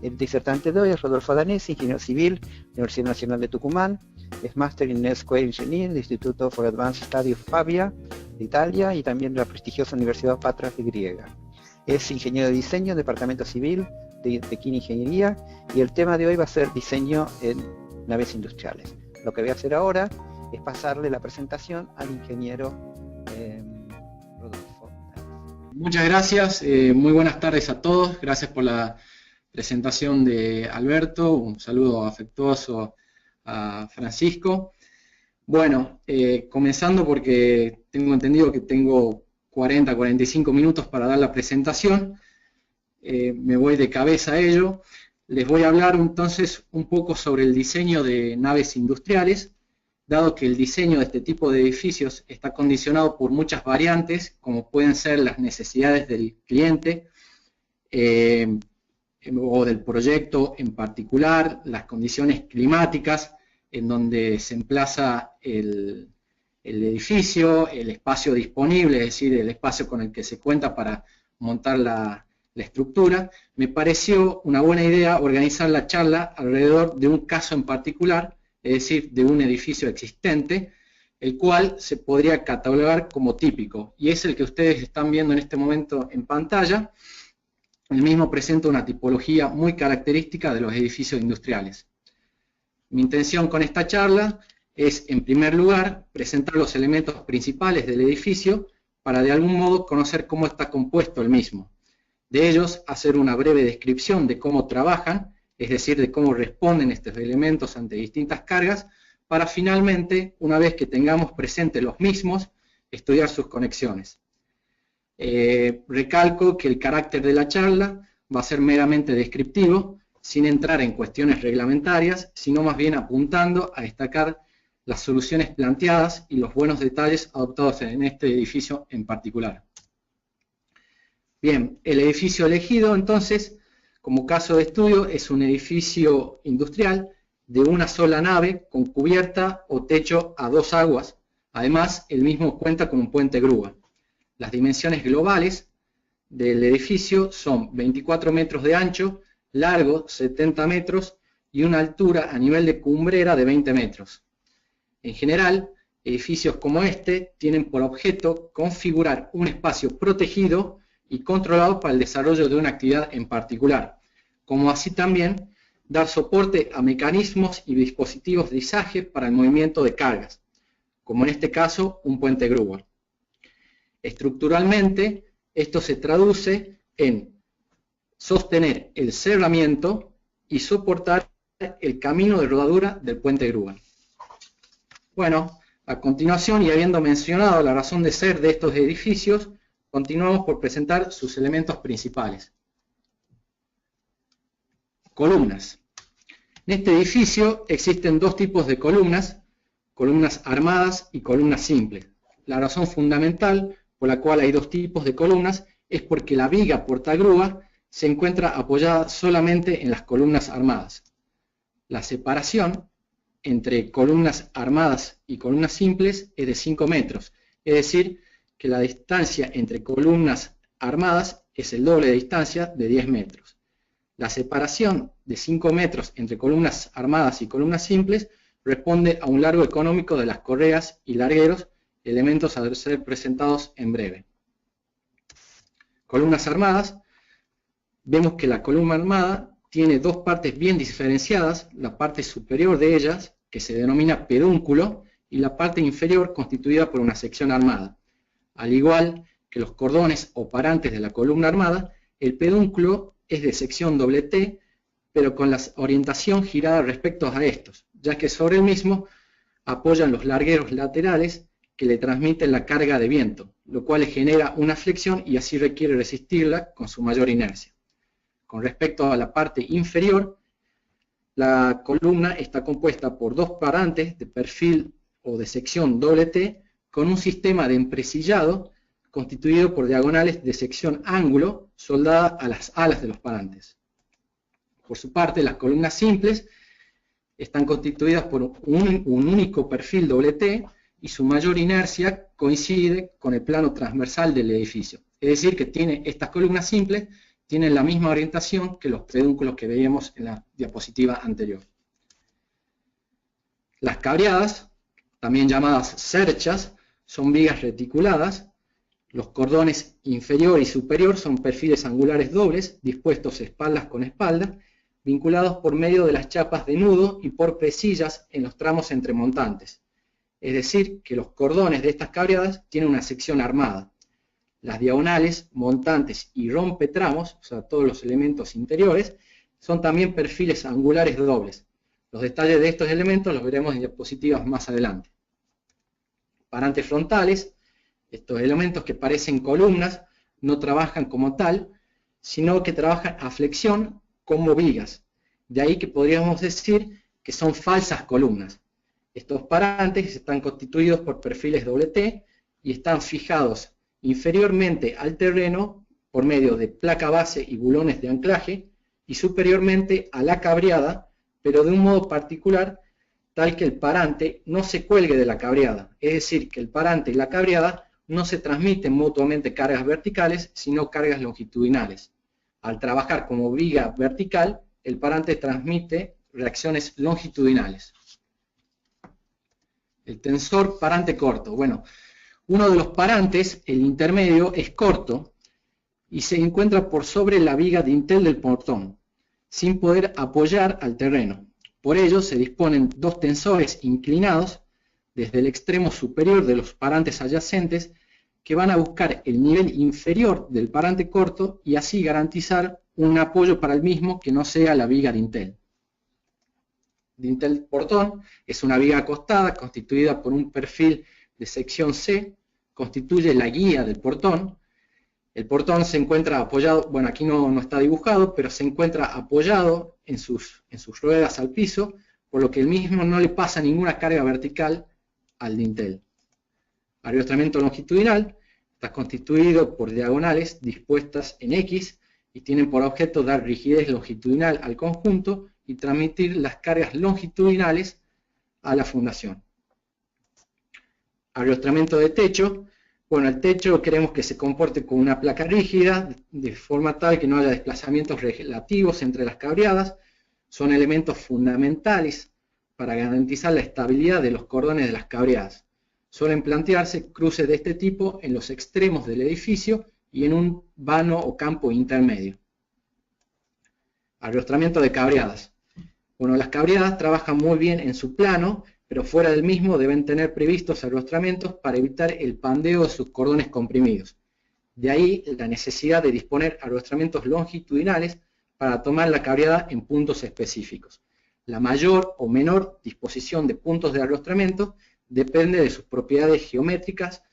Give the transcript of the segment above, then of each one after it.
El disertante de hoy es Rodolfo Danesi, ingeniero civil, Universidad Nacional de Tucumán, es máster en NetSquare Engineering del Instituto for Advanced Study of Pavia de Italia y también de la prestigiosa Universidad Patras de Griega. Es ingeniero de diseño, departamento civil de Kine Ingeniería, y el tema de hoy va a ser diseño en naves industriales. Lo que voy a hacer ahora es pasarle la presentación al ingeniero Rodolfo. Muchas gracias, muy buenas tardes a todos, gracias por la presentación de Alberto, un saludo afectuoso a Francisco. Bueno, comenzando porque tengo entendido que tengo 40-45 minutos para dar la presentación, me voy de cabeza a ello. Les voy a hablar entonces un poco sobre el diseño de naves industriales, dado que el diseño de este tipo de edificios está condicionado por muchas variantes, como pueden ser las necesidades del cliente o del proyecto en particular, las condiciones climáticas en donde se emplaza el edificio, el espacio disponible, es decir, el espacio con el que se cuenta para montar la estructura. Me pareció una buena idea organizar la charla alrededor de un caso en particular, es decir, de un edificio existente, el cual se podría catalogar como típico, y es el que ustedes están viendo en este momento en pantalla. El mismo presenta una tipología muy característica de los edificios industriales. Mi intención con esta charla es, en primer lugar, presentar los elementos principales del edificio para de algún modo conocer cómo está compuesto el mismo. De ellos, hacer una breve descripción de cómo trabajan, es decir, de cómo responden estos elementos ante distintas cargas, para finalmente, una vez que tengamos presentes los mismos, estudiar sus conexiones. Recalco que el carácter de la charla va a ser meramente descriptivo, sin entrar en cuestiones reglamentarias, sino más bien apuntando a destacar las soluciones planteadas y los buenos detalles adoptados en este edificio en particular. Bien, el edificio elegido entonces, como caso de estudio, es un edificio industrial de una sola nave con cubierta o techo a dos aguas. Además, el mismo cuenta con un puente grúa. Las dimensiones globales del edificio son 24 metros de ancho, largo 70 metros y una altura a nivel de cumbrera de 20 metros. En general, edificios como este tienen por objeto configurar un espacio protegido y controlado para el desarrollo de una actividad en particular, como así también dar soporte a mecanismos y dispositivos de izaje para el movimiento de cargas, como en este caso un puente grúa. Estructuralmente, esto se traduce en sostener el cerramiento y soportar el camino de rodadura del puente grúa. Bueno, a continuación, y habiendo mencionado la razón de ser de estos edificios, continuamos por presentar sus elementos principales. Columnas. En este edificio existen dos tipos de columnas armadas y columnas simples. La razón fundamental por la cual hay dos tipos de columnas es porque la viga portagrúa se encuentra apoyada solamente en las columnas armadas. La separación entre columnas armadas y columnas simples es de 5 metros, es decir, que la distancia entre columnas armadas es el doble de distancia de 10 metros. La separación de 5 metros entre columnas armadas y columnas simples responde a un largo económico de las correas y largueros, elementos a ser presentados en breve. Columnas armadas. Vemos que la columna armada tiene dos partes bien diferenciadas, la parte superior de ellas, que se denomina pedúnculo, y la parte inferior constituida por una sección armada. Al igual que los cordones o parantes de la columna armada, el pedúnculo es de sección doble T, pero con la orientación girada respecto a estos, ya que sobre el mismo apoyan los largueros laterales que le transmiten la carga de viento, lo cual le genera una flexión y así requiere resistirla con su mayor inercia. Con respecto a la parte inferior, la columna está compuesta por dos parantes de perfil o de sección doble T con un sistema de empresillado constituido por diagonales de sección ángulo soldada a las alas de los parantes. Por su parte, las columnas simples están constituidas por un único perfil doble T y su mayor inercia coincide con el plano transversal del edificio. Es decir, que estas columnas simples tienen la misma orientación que los pedúnculos que veíamos en la diapositiva anterior. Las cabreadas, también llamadas cerchas, son vigas reticuladas. Los cordones inferior y superior son perfiles angulares dobles, dispuestos espaldas con espalda, vinculados por medio de las chapas de nudo y por presillas en los tramos entremontantes. Es decir, que los cordones de estas cabreadas tienen una sección armada. Las diagonales, montantes y rompetramos, o sea, todos los elementos interiores, son también perfiles angulares dobles. Los detalles de estos elementos los veremos en diapositivas más adelante. Parantes frontales, estos elementos que parecen columnas, no trabajan como tal, sino que trabajan a flexión como vigas. De ahí que podríamos decir que son falsas columnas. Estos parantes están constituidos por perfiles doble T y están fijados inferiormente al terreno por medio de placa base y bulones de anclaje y superiormente a la cabreada, pero de un modo particular tal que el parante no se cuelgue de la cabreada, es decir, que el parante y la cabreada no se transmiten mutuamente cargas verticales, sino cargas longitudinales. Al trabajar como viga vertical, el parante transmite reacciones longitudinales. El tensor parante corto. Bueno, uno de los parantes, el intermedio, es corto y se encuentra por sobre la viga dintel del portón, sin poder apoyar al terreno. Por ello se disponen dos tensores inclinados desde el extremo superior de los parantes adyacentes que van a buscar el nivel inferior del parante corto y así garantizar un apoyo para el mismo que no sea la viga dintel. Dintel portón es una viga acostada constituida por un perfil de sección C, constituye la guía del portón. El portón se encuentra apoyado, bueno, aquí no está dibujado, pero se encuentra apoyado en sus ruedas al piso, por lo que el mismo no le pasa ninguna carga vertical al dintel. Ariostramiento longitudinal está constituido por diagonales dispuestas en X y tienen por objeto dar rigidez longitudinal al conjunto y transmitir las cargas longitudinales a la fundación. Ariostramiento de techo. Bueno, el techo queremos que se comporte como una placa rígida, de forma tal que no haya desplazamientos relativos entre las cabreadas. Son elementos fundamentales para garantizar la estabilidad de los cordones de las cabreadas. Suelen plantearse cruces de este tipo en los extremos del edificio y en un vano o campo intermedio. Ariostramiento de cabreadas. Bueno, las cabreadas trabajan muy bien en su plano, pero fuera del mismo deben tener previstos ariostramientos para evitar el pandeo de sus cordones comprimidos. De ahí la necesidad de disponer ariostramientos longitudinales para tomar la cabreada en puntos específicos. La mayor o menor disposición de puntos de ariostramiento depende de sus propiedades geométricas,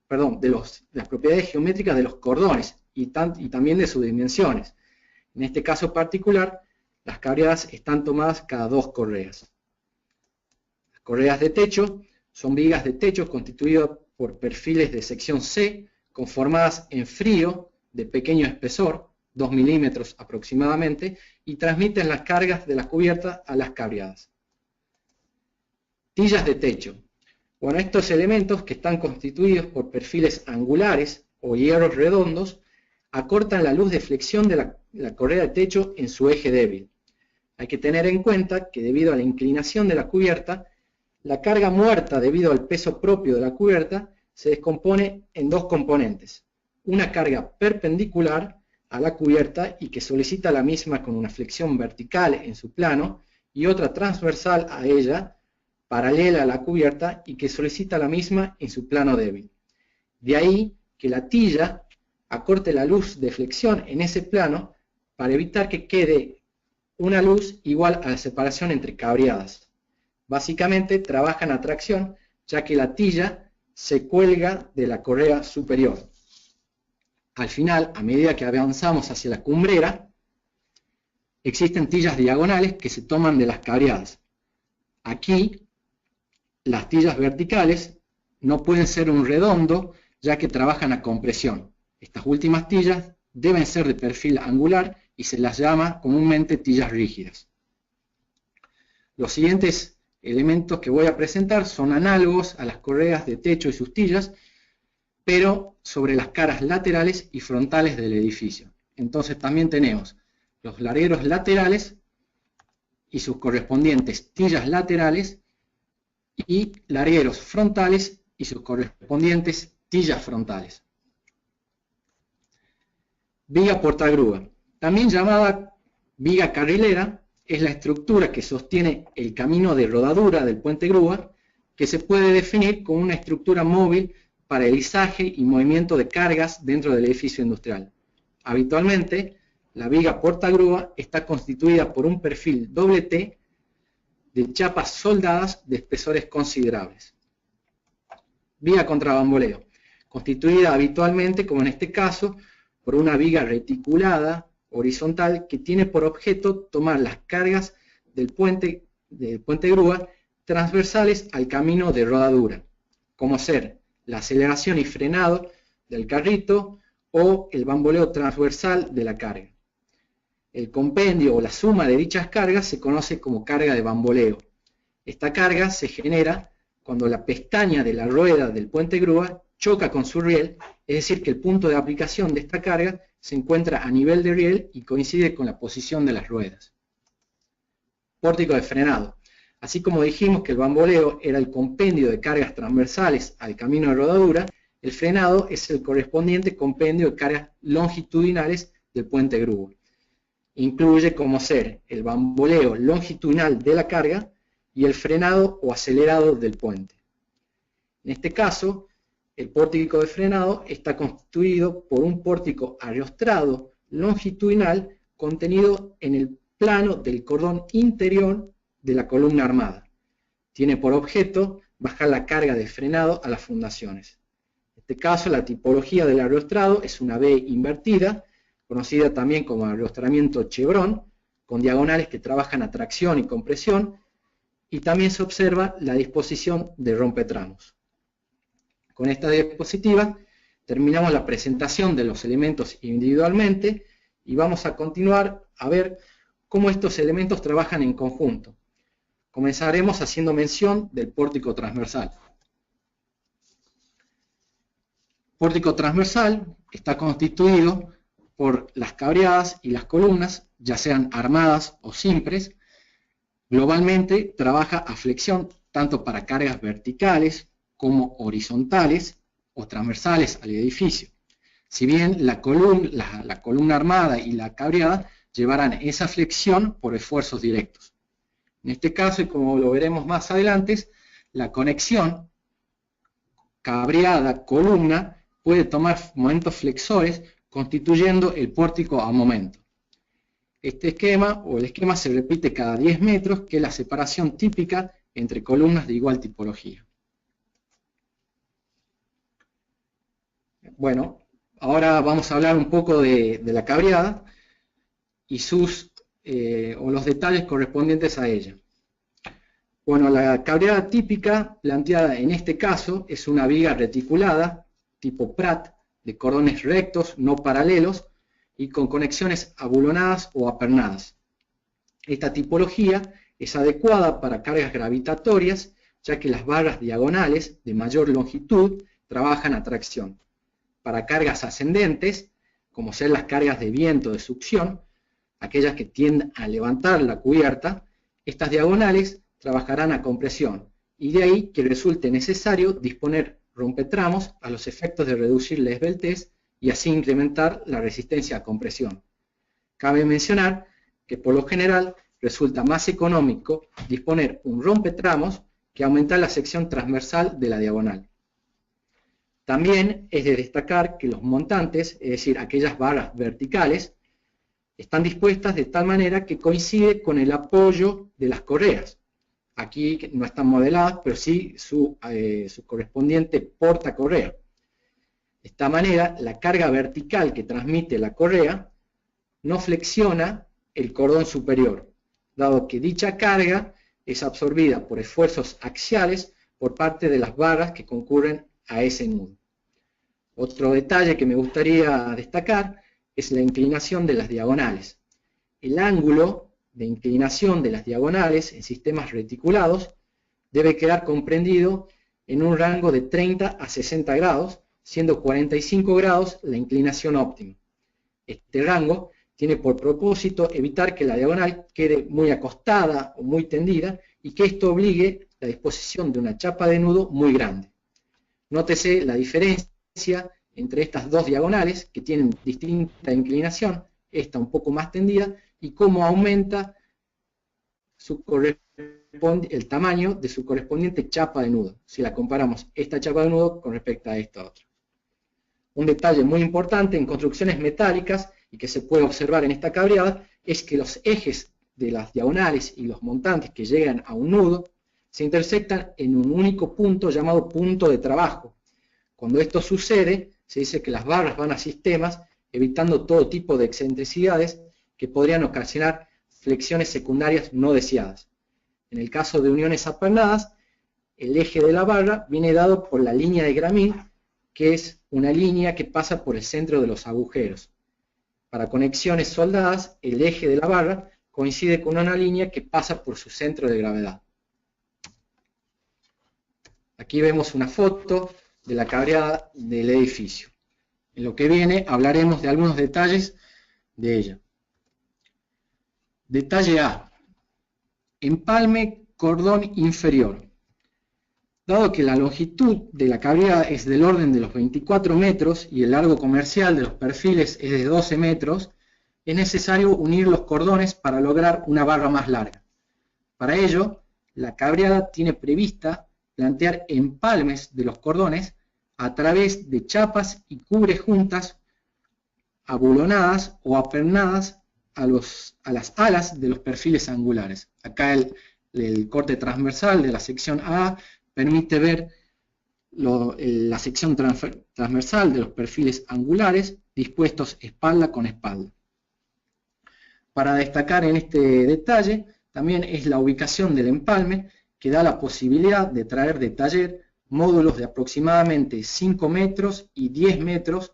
de las propiedades geométricas de los cordones y también de sus dimensiones. En este caso particular, las cabreadas están tomadas cada 2 correas. Las correas de techo son vigas de techo constituidas por perfiles de sección C, conformadas en frío de pequeño espesor, 2 milímetros aproximadamente, y transmiten las cargas de la cubierta a las cabreadas. Tillas de techo. Bueno, estos elementos que están constituidos por perfiles angulares o hierros redondos acortan la luz de flexión de la correa de techo en su eje débil. Hay que tener en cuenta que debido a la inclinación de la cubierta, la carga muerta debido al peso propio de la cubierta se descompone en 2 componentes. Una carga perpendicular a la cubierta y que solicita la misma con una flexión vertical en su plano, y otra transversal a ella, paralela a la cubierta y que solicita la misma en su plano débil. De ahí que la tilla acorte la luz de flexión en ese plano para evitar que quede una luz igual a la separación entre cabreadas. Básicamente trabajan a tracción, ya que la tilla se cuelga de la correa superior. Al final, a medida que avanzamos hacia la cumbrera, existen tillas diagonales que se toman de las cabreadas. Aquí, las tillas verticales no pueden ser un redondo, ya que trabajan a compresión. Estas últimas tillas deben ser de perfil angular y se las llama comúnmente tillas rígidas. Los siguientes elementos que voy a presentar son análogos a las correas de techo y sus tillas, pero sobre las caras laterales y frontales del edificio. entonces también tenemos los largueros laterales y sus correspondientes tillas laterales, y largueros frontales y sus correspondientes tillas frontales. Viga portagrúa, también llamada viga carrilera, es la estructura que sostiene el camino de rodadura del puente grúa, que se puede definir como una estructura móvil para el izaje y movimiento de cargas dentro del edificio industrial. Habitualmente, la viga portagrúa está constituida por un perfil doble T de chapas soldadas de espesores considerables. Viga contra bamboleo, constituida habitualmente, como en este caso, por una viga reticulada horizontal que tiene por objeto tomar las cargas del puente grúa transversales al camino de rodadura, como ser la aceleración y frenado del carrito o el bamboleo transversal de la carga. El compendio o la suma de dichas cargas se conoce como carga de bamboleo. Esta carga se genera cuando la pestaña de la rueda del puente grúa choca con su riel, es decir, que el punto de aplicación de esta carga se encuentra a nivel de riel y coincide con la posición de las ruedas. Pórtico de frenado. Así como dijimos que el bamboleo era el compendio de cargas transversales al camino de rodadura, el frenado es el correspondiente compendio de cargas longitudinales del puente grúa. Incluye como ser el bamboleo longitudinal de la carga y el frenado o acelerado del puente. En este caso, el pórtico de frenado está constituido por un pórtico ariostrado longitudinal contenido en el plano del cordón interior de la columna armada. Tiene por objeto bajar la carga de frenado a las fundaciones. En este caso, la tipología del ariostrado es una V invertida, conocida también como ariostramiento Chevron, con diagonales que trabajan a tracción y compresión, y también se observa la disposición de rompetramos. Con esta diapositiva terminamos la presentación de los elementos individualmente y vamos a continuar a ver cómo estos elementos trabajan en conjunto. Comenzaremos haciendo mención del pórtico transversal. Pórtico transversal está constituido por las cabreadas y las columnas, ya sean armadas o simples. Globalmente trabaja a flexión tanto para cargas verticales como horizontales o transversales al edificio. Si bien la columna armada y la cabreada llevarán esa flexión por esfuerzos directos. En este caso, y como lo veremos más adelante, la conexión cabreada-columna puede tomar momentos flexores constituyendo el pórtico a momento. Este esquema o el esquema se repite cada 10 metros, que es la separación típica entre columnas de igual tipología. Bueno, ahora vamos a hablar un poco de la cabreada y los detalles correspondientes a ella. Bueno, la cabreada típica planteada en este caso es una viga reticulada tipo Pratt de cordones rectos, no paralelos, y con conexiones abulonadas o apernadas. Esta tipología es adecuada para cargas gravitatorias, ya que las barras diagonales de mayor longitud trabajan a tracción. Para cargas ascendentes, como ser las cargas de viento de succión, aquellas que tienden a levantar la cubierta, estas diagonales trabajarán a compresión, y de ahí que resulte necesario disponer rompetramos a los efectos de reducir la esbeltez y así incrementar la resistencia a compresión. Cabe mencionar que por lo general resulta más económico disponer un rompetramos que aumentar la sección transversal de la diagonal. También es de destacar que los montantes, es decir, aquellas barras verticales, están dispuestas de tal manera que coincide con el apoyo de las correas. Aquí no están modeladas, pero sí su correspondiente portacorrea. De esta manera, la carga vertical que transmite la correa no flexiona el cordón superior, dado que dicha carga es absorbida por esfuerzos axiales por parte de las barras que concurren a ese nudo. Otro detalle que me gustaría destacar es la inclinación de las diagonales. El ángulo de inclinación de las diagonales en sistemas reticulados debe quedar comprendido en un rango de 30 a 60 grados, siendo 45 grados la inclinación óptima. Este rango tiene por propósito evitar que la diagonal quede muy acostada o muy tendida y que esto obligue la disposición de una chapa de nudo muy grande. Nótese la diferencia entre estas dos diagonales que tienen distinta inclinación, esta un poco más tendida, y cómo aumenta el tamaño de su correspondiente chapa de nudo, si la comparamos esta chapa de nudo con respecto a esta otra. Un detalle muy importante en construcciones metálicas y que se puede observar en esta cabreada es que los ejes de las diagonales y los montantes que llegan a un nudo se intersectan en un único punto llamado punto de trabajo. Cuando esto sucede, se dice que las barras van a sistemas, evitando todo tipo de excentricidades que podrían ocasionar flexiones secundarias no deseadas. En el caso de uniones apernadas, el eje de la barra viene dado por la línea de Gramin, que es una línea que pasa por el centro de los agujeros. Para conexiones soldadas, el eje de la barra coincide con una línea que pasa por su centro de gravedad. Aquí vemos una foto de la cabreada del edificio. En lo que viene hablaremos de algunos detalles de ella. Detalle A. Empalme cordón inferior. Dado que la longitud de la cabreada es del orden de los 24 metros y el largo comercial de los perfiles es de 12 metros, es necesario unir los cordones para lograr una barra más larga. Para ello, la cabreada tiene prevista plantear empalmes de los cordones a través de chapas y cubre juntas abulonadas o apernadas a las alas de los perfiles angulares. Acá el corte transversal de la sección A permite ver la sección transversal de los perfiles angulares dispuestos espalda con espalda. Para destacar en este detalle también es la ubicación del empalme, que da la posibilidad de traer de taller módulos de aproximadamente 5 metros y 10 metros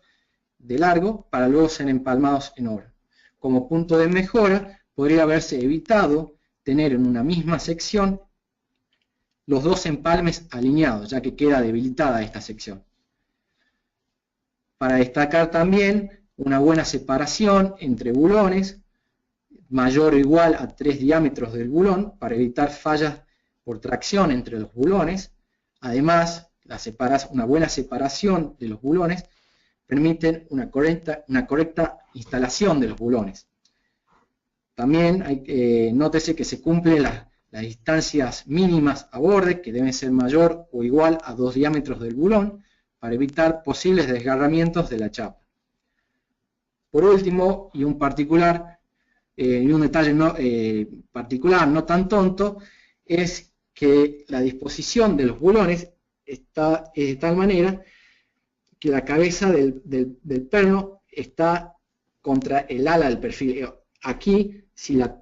de largo para luego ser empalmados en obra. Como punto de mejora podría haberse evitado tener en una misma sección los dos empalmes alineados, ya que queda debilitada esta sección. Para destacar también una buena separación entre bulones, mayor o igual a 3 diámetros del bulón, para evitar fallas por tracción entre los bulones. Además, una buena separación de los bulones permiten una correcta instalación de los bulones. También nótese que se cumplen las distancias mínimas a borde, que deben ser mayor o igual a 2 diámetros del bulón, para evitar posibles desgarramientos de la chapa. Por último, y un detalle particular no tan tonto, es que la disposición de los bulones está de tal manera que la cabeza del perno está contra el ala del perfil. Aquí, si esta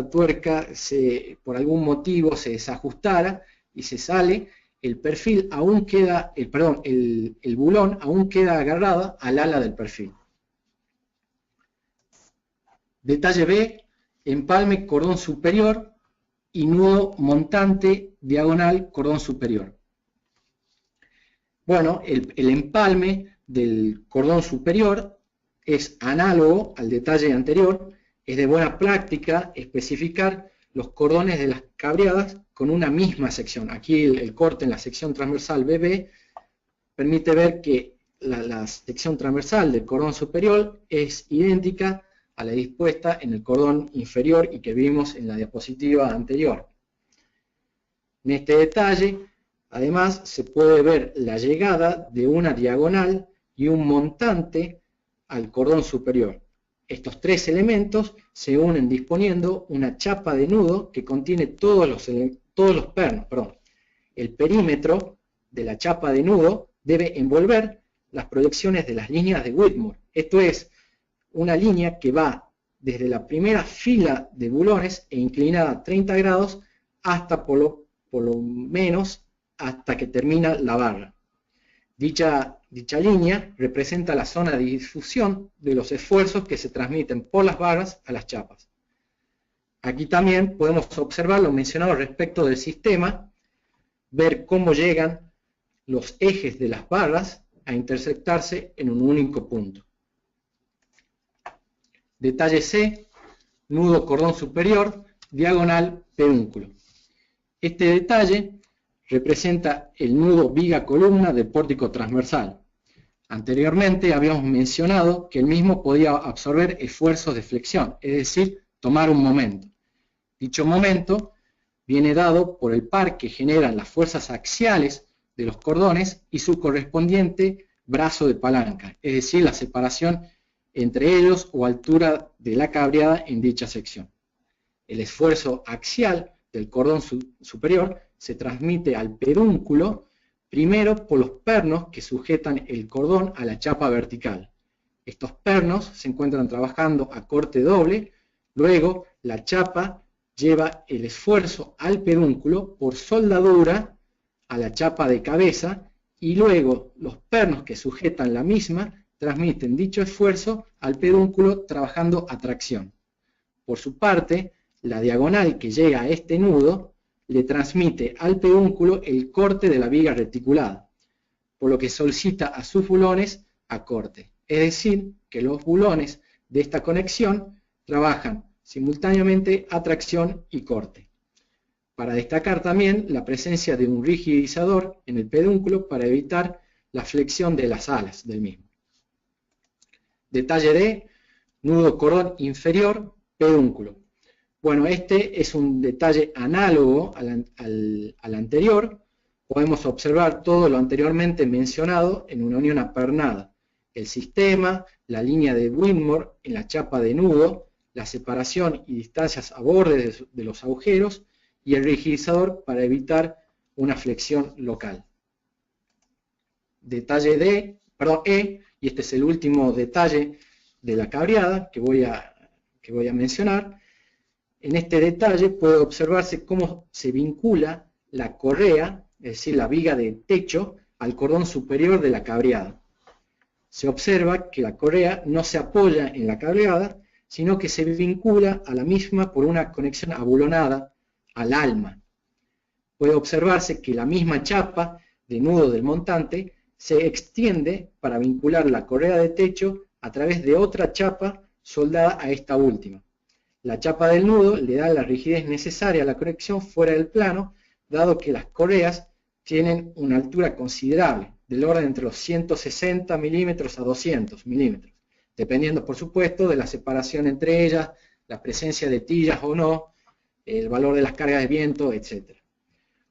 tuerca por algún motivo se desajustara y se sale, el perfil aún queda, el bulón aún queda agarrado al ala del perfil. Detalle B, empalme cordón superior y nudo montante diagonal cordón superior. Bueno, el empalme del cordón superior es análogo al detalle anterior. Es de buena práctica especificar los cordones de las cabreadas con una misma sección. Aquí el corte en la sección transversal BB permite ver que la sección transversal del cordón superior es idéntica a la dispuesta en el cordón inferior y que vimos en la diapositiva anterior. En este detalle, además, se puede ver la llegada de una diagonal y un montante al cordón superior. Estos tres elementos se unen disponiendo una chapa de nudo que contiene todos los pernos. El perímetro de la chapa de nudo debe envolver las proyecciones de las líneas de Whitmore. Esto es una línea que va desde la primera fila de bulones e inclinada 30 grados hasta por lo menos hasta que termina la barra. Dicha línea representa la zona de difusión de los esfuerzos que se transmiten por las barras a las chapas. Aquí también podemos observar lo mencionado respecto del sistema, ver cómo llegan los ejes de las barras a intersectarse en un único punto. Detalle C, nudo cordón superior, diagonal pedúnculo. Este detalle representa el nudo viga-columna del pórtico transversal. Anteriormente habíamos mencionado que el mismo podía absorber esfuerzos de flexión, es decir, tomar un momento. Dicho momento viene dado por el par que generan las fuerzas axiales de los cordones y su correspondiente brazo de palanca, es decir, la separación entre ellos o altura de la cabreada en dicha sección. El esfuerzo axial del cordón superior se transmite al pedúnculo primero por los pernos que sujetan el cordón a la chapa vertical. Estos pernos se encuentran trabajando a corte doble, luego la chapa lleva el esfuerzo al pedúnculo por soldadura a la chapa de cabeza y luego los pernos que sujetan la misma transmiten dicho esfuerzo al pedúnculo trabajando a tracción. Por su parte, la diagonal que llega a este nudo le transmite al pedúnculo el corte de la viga reticulada, por lo que solicita a sus bulones a corte. Es decir, que los bulones de esta conexión trabajan simultáneamente a tracción y corte. Para destacar también la presencia de un rigidizador en el pedúnculo para evitar la flexión de las alas del mismo. Detalle D, nudo cordón inferior, pedúnculo. Bueno, este es un detalle análogo al anterior. Podemos observar todo lo anteriormente mencionado en una unión apernada. El sistema, la línea de Whitmore en la chapa de nudo, la separación y distancias a bordes de los agujeros y el rigidizador para evitar una flexión local. Detalle E, y este es el último detalle de la cabreada que voy a mencionar. En este detalle puede observarse cómo se vincula la correa, es decir, la viga de techo, al cordón superior de la cabreada. Se observa que la correa no se apoya en la cabreada, sino que se vincula a la misma por una conexión abulonada al alma. Puede observarse que la misma chapa de nudo del montante se extiende para vincular la correa de techo a través de otra chapa soldada a esta última. La chapa del nudo le da la rigidez necesaria a la conexión fuera del plano, dado que las correas tienen una altura considerable, del orden entre los 160 milímetros a 200 milímetros, dependiendo, por supuesto, de la separación entre ellas, la presencia de tillas o no, el valor de las cargas de viento, etc.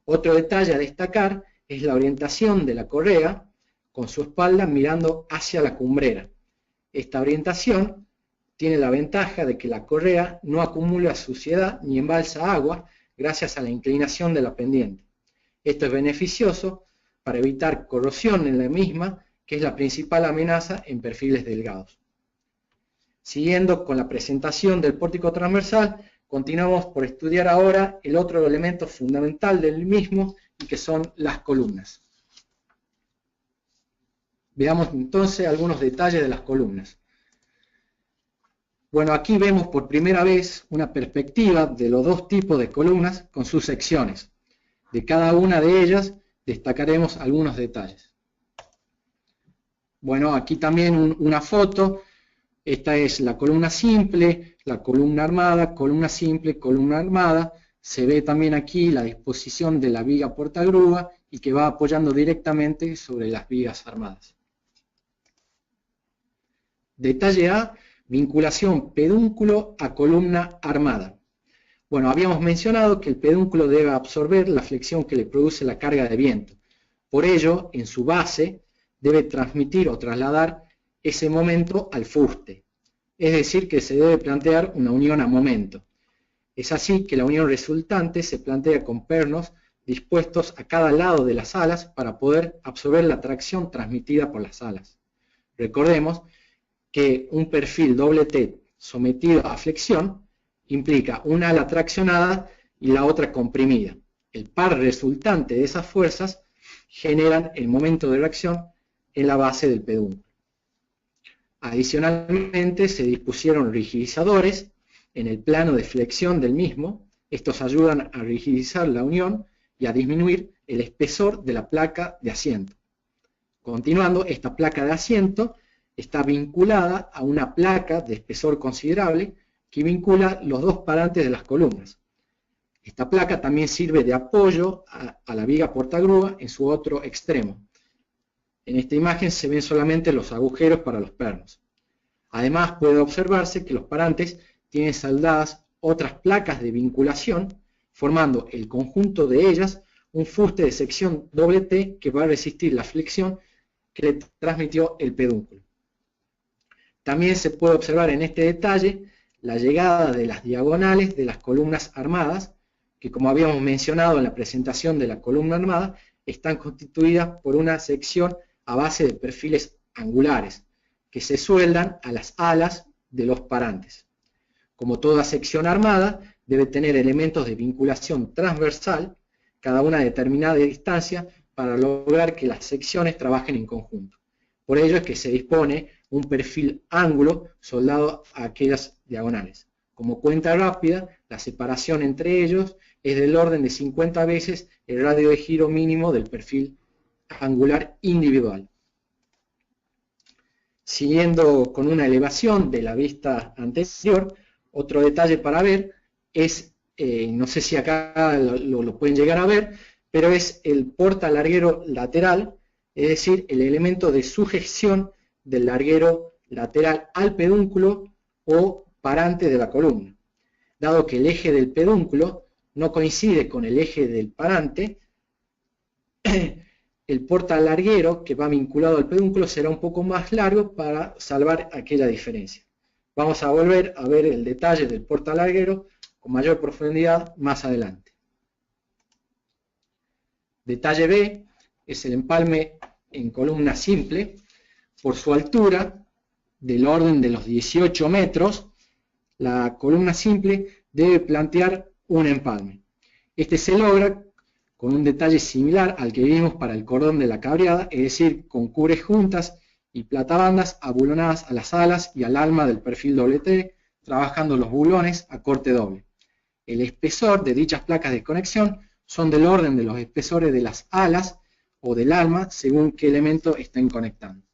Otro detalle a destacar es la orientación de la correa con su espalda mirando hacia la cumbrera. Esta orientación tiene la ventaja de que la correa no acumula suciedad ni embalsa agua gracias a la inclinación de la pendiente. Esto es beneficioso para evitar corrosión en la misma, que es la principal amenaza en perfiles delgados. Siguiendo con la presentación del pórtico transversal, continuamos por estudiar ahora el otro elemento fundamental del mismo, y que son las columnas. Veamos entonces algunos detalles de las columnas. Bueno, aquí vemos por primera vez una perspectiva de los dos tipos de columnas con sus secciones. De cada una de ellas destacaremos algunos detalles. Bueno, aquí también una foto. Esta es la columna simple, la columna armada, columna simple, columna armada. Se ve también aquí la disposición de la viga portagrúa y que va apoyando directamente sobre las vigas armadas. Detalle A, vinculación pedúnculo a columna armada. Bueno, habíamos mencionado que el pedúnculo debe absorber la flexión que le produce la carga de viento. Por ello, en su base, debe transmitir o trasladar ese momento al fuste. Es decir, que se debe plantear una unión a momento. Es así que la unión resultante se plantea con pernos dispuestos a cada lado de las alas para poder absorber la tracción transmitida por las alas. Recordemos que un perfil doble T sometido a flexión implica una ala traccionada y la otra comprimida. El par resultante de esas fuerzas generan el momento de reacción en la base del pedúnculo. Adicionalmente se dispusieron rigidizadores en el plano de flexión del mismo. Estos ayudan a rigidizar la unión y a disminuir el espesor de la placa de asiento. Continuando, esta placa de asiento está vinculada a una placa de espesor considerable que vincula los dos parantes de las columnas. Esta placa también sirve de apoyo a la viga portagrúa en su otro extremo. En esta imagen se ven solamente los agujeros para los pernos. Además puede observarse que los parantes tienen soldadas otras placas de vinculación, formando el conjunto de ellas un fuste de sección doble T que va a resistir la flexión que le transmitió el pedúnculo. También se puede observar en este detalle la llegada de las diagonales de las columnas armadas, que como habíamos mencionado en la presentación de la columna armada, están constituidas por una sección a base de perfiles angulares, que se sueldan a las alas de los parantes. Como toda sección armada, debe tener elementos de vinculación transversal, cada una a determinada distancia, para lograr que las secciones trabajen en conjunto. Por ello es que se dispone un perfil ángulo soldado a aquellas diagonales. Como cuenta rápida, la separación entre ellos es del orden de 50 veces el radio de giro mínimo del perfil angular individual. Siguiendo con una elevación de la vista anterior, otro detalle para ver es, no sé si acá lo pueden llegar a ver, pero es el portalarguero lateral, es decir, el elemento de sujeción del larguero lateral al pedúnculo o parante de la columna. Dado que el eje del pedúnculo no coincide con el eje del parante, el portalarguero que va vinculado al pedúnculo será un poco más largo para salvar aquella diferencia. Vamos a volver a ver el detalle del portalarguero con mayor profundidad más adelante. Detalle B es el empalme en columna simple. Por su altura, del orden de los 18 metros, la columna simple debe plantear un empalme. Este se logra con un detalle similar al que vimos para el cordón de la cabreada, es decir, con cubres juntas y platabandas abulonadas a las alas y al alma del perfil doble T, trabajando los bulones a corte doble. El espesor de dichas placas de conexión son del orden de los espesores de las alas o del alma, según qué elemento estén conectando.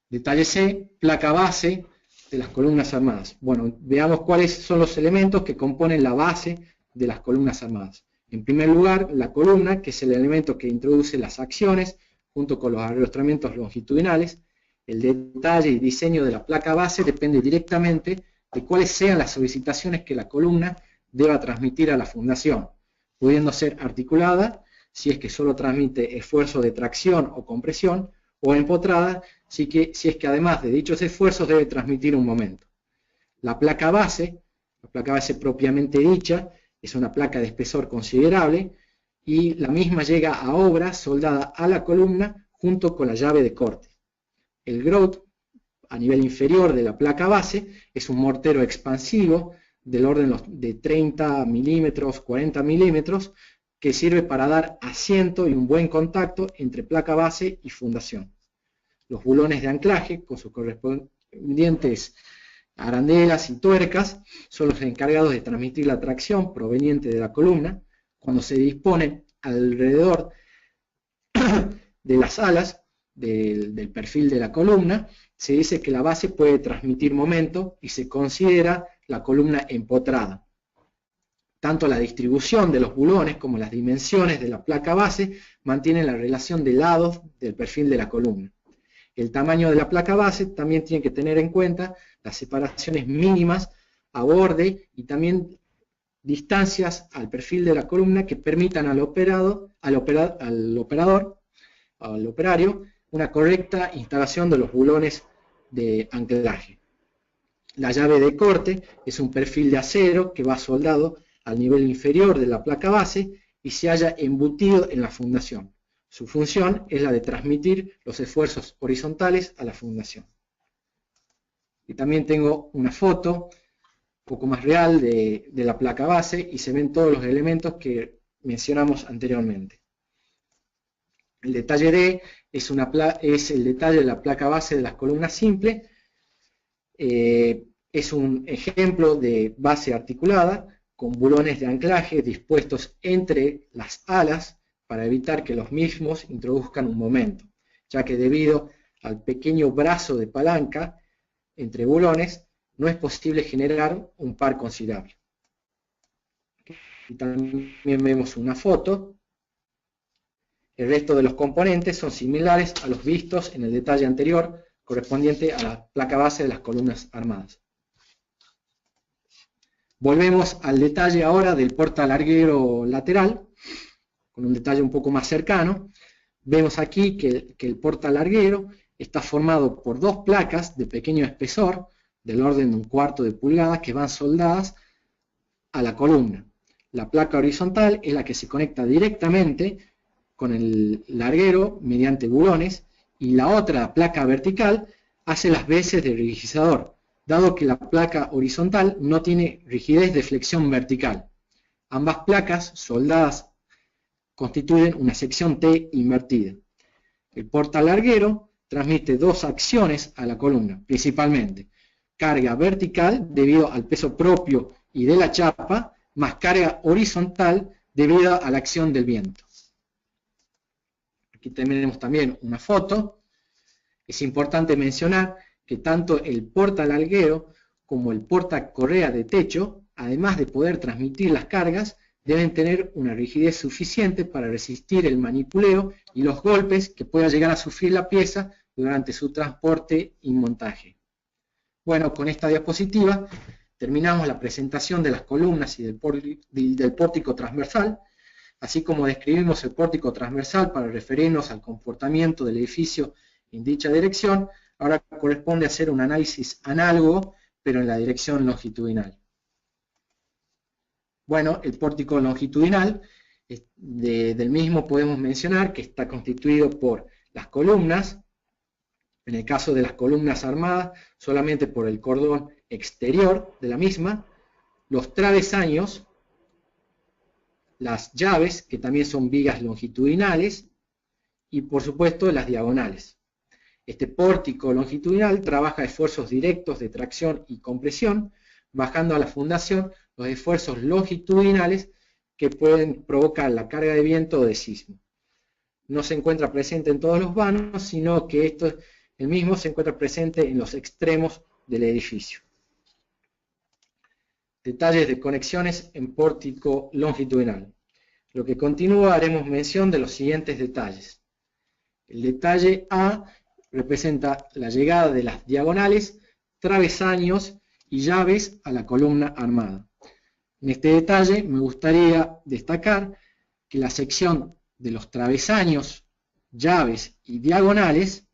Detalle C, placa base de las columnas armadas. Bueno, veamos cuáles son los elementos que componen la base de las columnas armadas. En primer lugar, la columna, que es el elemento que introduce las acciones, junto con los arrastramientos longitudinales. El detalle y diseño de la placa base depende directamente de cuáles sean las solicitaciones que la columna deba transmitir a la fundación, pudiendo ser articulada, si es que solo transmite esfuerzo de tracción o compresión, o empotrada, si es que además de dichos esfuerzos debe transmitir un momento. La placa base propiamente dicha, es una placa de espesor considerable y la misma llega a obra soldada a la columna junto con la llave de corte. El grout, a nivel inferior de la placa base, es un mortero expansivo del orden de 30 milímetros, 40 milímetros, que sirve para dar asiento y un buen contacto entre placa base y fundación. Los bulones de anclaje, con sus correspondientes arandelas y tuercas, son los encargados de transmitir la tracción proveniente de la columna. Cuando se disponen alrededor de las alas del perfil de la columna, se dice que la base puede transmitir momento y se considera la columna empotrada. Tanto la distribución de los bulones como las dimensiones de la placa base mantienen la relación de lados del perfil de la columna. El tamaño de la placa base también tiene que tener en cuenta las separaciones mínimas a borde y también distancias al perfil de la columna que permitan al operario una correcta instalación de los bulones de anclaje. La llave de corte es un perfil de acero que va soldado al nivel inferior de la placa base y se halla embutido en la fundación. Su función es la de transmitir los esfuerzos horizontales a la fundación. Y también tengo una foto un poco más real de la placa base y se ven todos los elementos que mencionamos anteriormente. El detalle D es el detalle de la placa base de las columnas simples. Es un ejemplo de base articulada con bulones de anclaje dispuestos entre las alas para evitar que los mismos introduzcan un momento, ya que debido al pequeño brazo de palanca entre bulones, no es posible generar un par considerable. Y también vemos una foto. El resto de los componentes son similares a los vistos en el detalle anterior, correspondiente a la placa base de las columnas armadas. Volvemos al detalle ahora del portalarguero lateral, con un detalle un poco más cercano. Vemos aquí que el portalarguero está formado por dos placas de pequeño espesor, del orden de 1/4 de pulgada, que van soldadas a la columna. La placa horizontal es la que se conecta directamente con el larguero mediante bulones, y la otra placa vertical hace las veces de rigidizador, dado que la placa horizontal no tiene rigidez de flexión vertical. Ambas placas soldadas constituyen una sección T invertida. El portalarguero transmite dos acciones a la columna, principalmente carga vertical debido al peso propio y de la chapa, más carga horizontal debido a la acción del viento. Aquí tenemos también una foto. Es importante mencionar que tanto el portalarguero como el portacorrea de techo, además de poder transmitir las cargas, deben tener una rigidez suficiente para resistir el manipuleo y los golpes que pueda llegar a sufrir la pieza durante su transporte y montaje. Bueno, con esta diapositiva terminamos la presentación de las columnas y del pórtico transversal, así como describimos el pórtico transversal para referirnos al comportamiento del edificio en dicha dirección. Ahora corresponde hacer un análisis análogo, pero en la dirección longitudinal. Bueno, el pórtico longitudinal, del mismo podemos mencionar que está constituido por las columnas, en el caso de las columnas armadas, solamente por el cordón exterior de la misma, los travesaños, las llaves, que también son vigas longitudinales, y por supuesto las diagonales. Este pórtico longitudinal trabaja esfuerzos directos de tracción y compresión, bajando a la fundación los esfuerzos longitudinales que pueden provocar la carga de viento o de sismo. No se encuentra presente en todos los vanos, sino que el mismo se encuentra presente en los extremos del edificio. Detalles de conexiones en pórtico longitudinal. Lo que continúa haremos mención de los siguientes detalles. El detalle A representa la llegada de las diagonales, travesaños y llaves a la columna armada. En este detalle me gustaría destacar que la sección de los travesaños, llaves y diagonales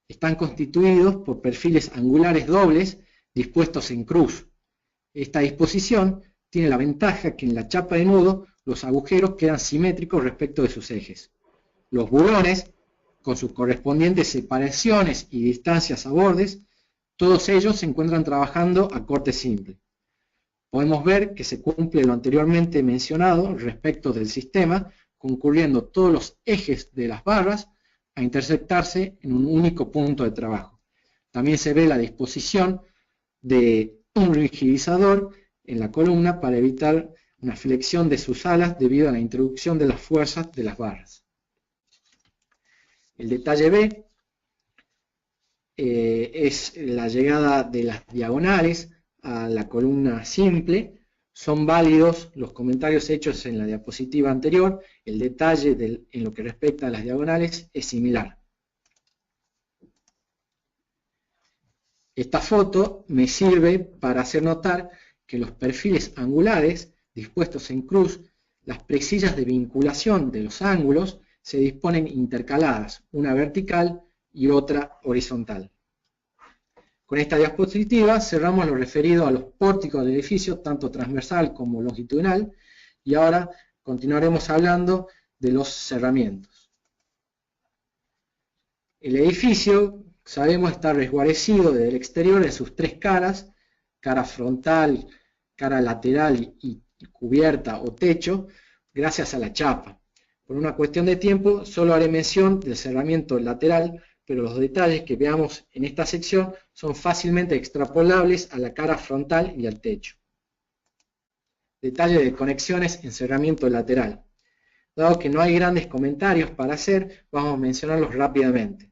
están constituidos por perfiles angulares dobles dispuestos en cruz. Esta disposición tiene la ventaja que en la chapa de nudo los agujeros quedan simétricos respecto de sus ejes. Los bulones, con sus correspondientes separaciones y distancias a bordes, todos ellos se encuentran trabajando a corte simple. Podemos ver que se cumple lo anteriormente mencionado respecto del sistema, concurriendo todos los ejes de las barras a intersectarse en un único punto de trabajo. También se ve la disposición de un rigidizador en la columna para evitar una flexión de sus alas debido a la introducción de las fuerzas de las barras. El detalle B es la llegada de las diagonales a la columna simple. Son válidos los comentarios hechos en la diapositiva anterior. El detalle en lo que respecta a las diagonales es similar. Esta foto me sirve para hacer notar que los perfiles angulares dispuestos en cruz, las presillas de vinculación de los ángulos se disponen intercaladas, una vertical y otra horizontal. Con esta diapositiva cerramos lo referido a los pórticos del edificio, tanto transversal como longitudinal, y ahora continuaremos hablando de los cerramientos. El edificio, sabemos, está resguarecido desde el exterior en sus tres caras, cara frontal, cara lateral y cubierta o techo, gracias a la chapa. Por una cuestión de tiempo, solo haré mención del cerramiento lateral, pero los detalles que veamos en esta sección son fácilmente extrapolables a la cara frontal y al techo. Detalle de conexiones en cerramiento lateral. Dado que no hay grandes comentarios para hacer, vamos a mencionarlos rápidamente.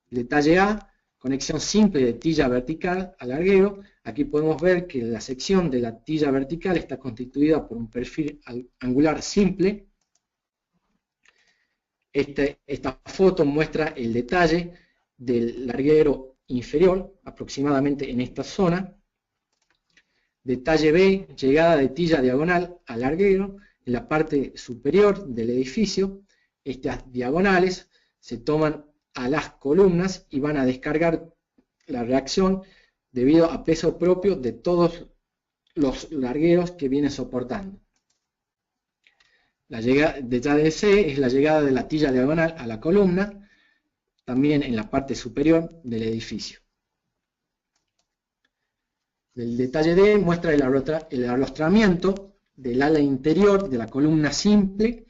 Detalle A, conexión simple de tilla vertical al larguero. Aquí podemos ver que la sección de la tilla vertical está constituida por un perfil angular simple. Esta foto muestra el detalle del larguero inferior, aproximadamente en esta zona. Detalle B, llegada de tilla diagonal al larguero en la parte superior del edificio. Estas diagonales se toman a las columnas y van a descargar la reacción debido a peso propio de todos los largueros que vienen soportando. La llegada de C es la llegada de la tilla diagonal a la columna, también en la parte superior del edificio. El detalle D muestra el arrostramiento del ala interior de la columna simple,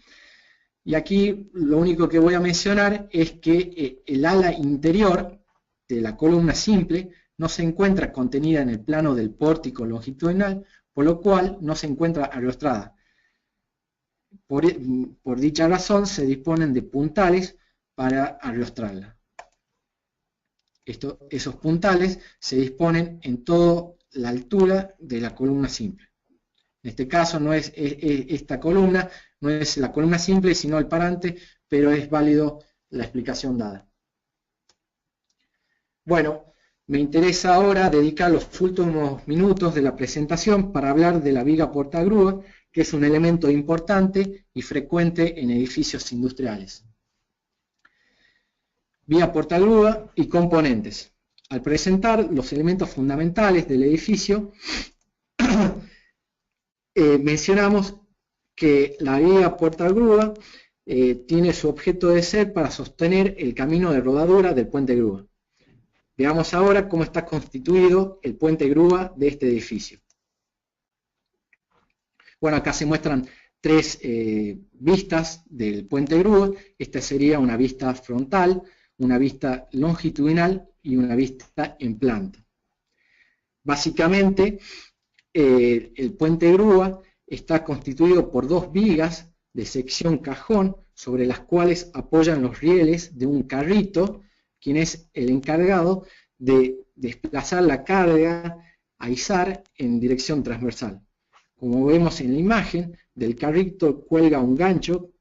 y aquí lo único que voy a mencionar es que el ala interior de la columna simple no se encuentra contenida en el plano del pórtico longitudinal, por lo cual no se encuentra arrostrada. Por dicha razón se disponen de puntales para arrostrarla. Esos puntales se disponen en toda la altura de la columna simple. En este caso no es esta columna, no es la columna simple, sino el parante, pero es válido la explicación dada. Bueno, me interesa ahora dedicar los últimos minutos de la presentación para hablar de la viga portagrúa, que es un elemento importante y frecuente en edificios industriales. Viga portagrúa y componentes. Al presentar los elementos fundamentales del edificio, mencionamos que la viga portagrúa tiene su objeto de ser para sostener el camino de rodadura del puente grúa. Veamos ahora cómo está constituido el puente grúa de este edificio. Bueno, acá se muestran tres vistas del puente grúa. Esta sería una vista frontal, una vista longitudinal y una vista en planta. Básicamente, el puente grúa está constituido por dos vigas de sección cajón sobre las cuales apoyan los rieles de un carrito, quien es el encargado de desplazar la carga a izar en dirección transversal. Como vemos en la imagen, del carrito cuelga un gancho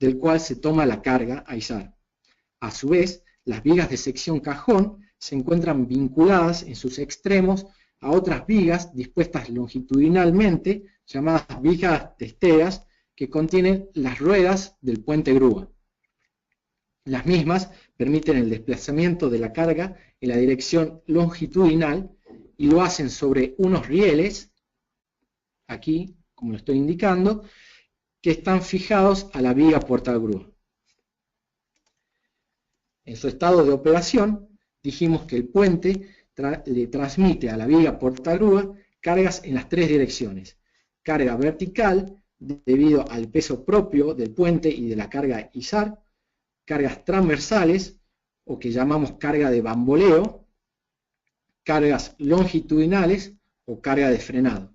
del cual se toma la carga a izar. A su vez, las vigas de sección cajón se encuentran vinculadas en sus extremos a otras vigas dispuestas longitudinalmente, llamadas vigas testeras, que contienen las ruedas del puente grúa. Las mismas permiten el desplazamiento de la carga en la dirección longitudinal y lo hacen sobre unos rieles, aquí, como lo estoy indicando, que están fijados a la viga portagrúa. En su estado de operación, dijimos que el puente le transmite a la viga portagrúa cargas en las tres direcciones. Carga vertical, debido al peso propio del puente y de la carga izar. Cargas transversales, o que llamamos carga de bamboleo. Cargas longitudinales, o carga de frenado.